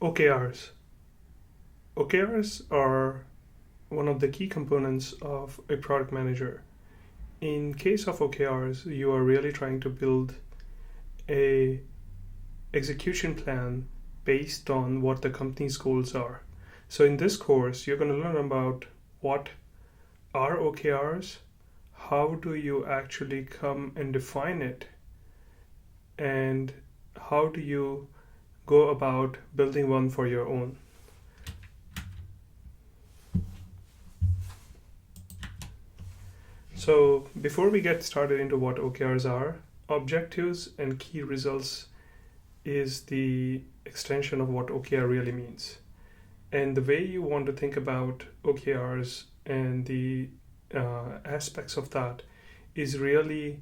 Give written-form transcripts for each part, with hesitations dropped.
OKRs. OKRs are one of the key components of a product manager. In case of OKRs, you are really trying to build a execution plan based on what the company's goals are. So in this course, you're going to learn about what are OKRs, how do you actually come and define it, and how do you go about building one for your own. So before we get started into what OKRs are, objectives and key results is the extension of what OKR really means. And the way you want to think about OKRs and the aspects of that is really,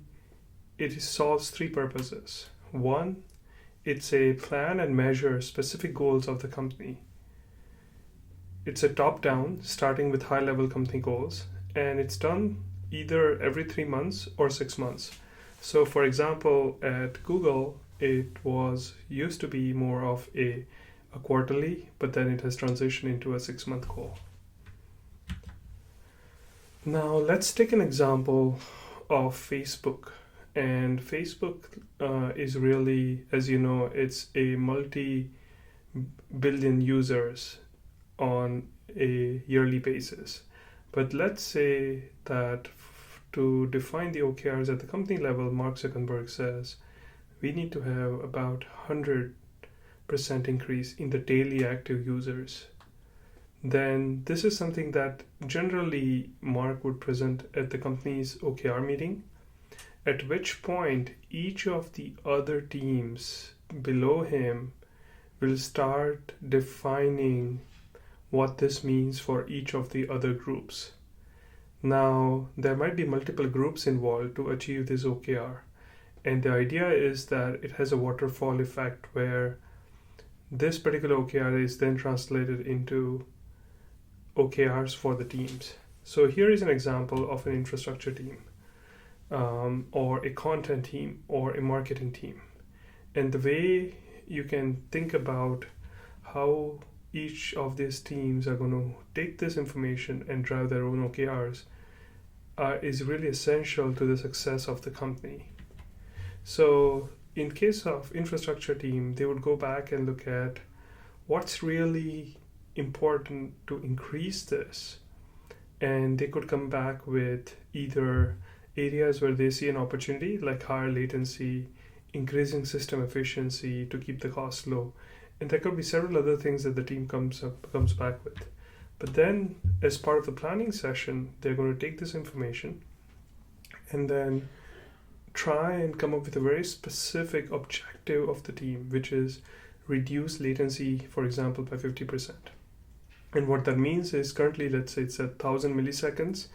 it solves three purposes. One, it's a plan and measure specific goals of the company. It's a top-down, starting with high-level company goals, and it's done either every 3 months or 6 months. So for example, at Google, it used to be more of a quarterly, but then it has transitioned into a 6-month goal. Now let's take an example of Facebook. And Facebook is really, as you know, it's a multi-billion users on a yearly basis. But let's say that to define the OKRs at the company level, Mark Zuckerberg says we need to have about 100% increase in the daily active users. Then this is something that generally Mark would present at the company's OKR meeting, at which point each of the other teams below him will start defining what this means for each of the other groups. Now, there might be multiple groups involved to achieve this OKR. And the idea is that it has a waterfall effect where this particular OKR is then translated into OKRs for the teams. So here is an example of an infrastructure team, or a content team, or a marketing team. And the way you can think about how each of these teams are going to take this information and drive their own OKRs is really essential to the success of the company. So in case of infrastructure team, they would go back and look at what's really important to increase this. And they could come back with either areas where they see an opportunity, like higher latency, increasing system efficiency to keep the cost low. And there could be several other things that the team comes back with. But then, as part of the planning session, they're going to take this information and then try and come up with a very specific objective of the team, which is reduce latency, for example, by 50%. And what that means is currently, let's say it's 1,000 milliseconds.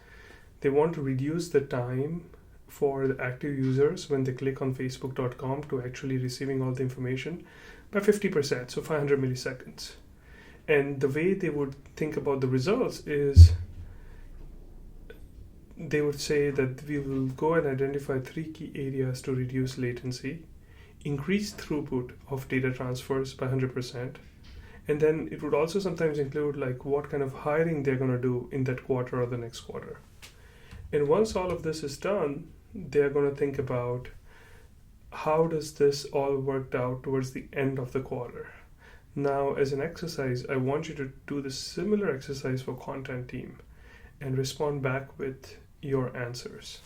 They want to reduce the time for the active users when they click on facebook.com to actually receiving all the information by 50%, so 500 milliseconds. And the way they would think about the results is they would say that we will go and identify 3 key areas to reduce latency, increase throughput of data transfers by 100%, and then it would also sometimes include like what kind of hiring they're going to do in that quarter or the next quarter. And once all of this is done, they're going to think about how does this all work out towards the end of the quarter. Now, as an exercise, I want you to do the similar exercise for content team and respond back with your answers.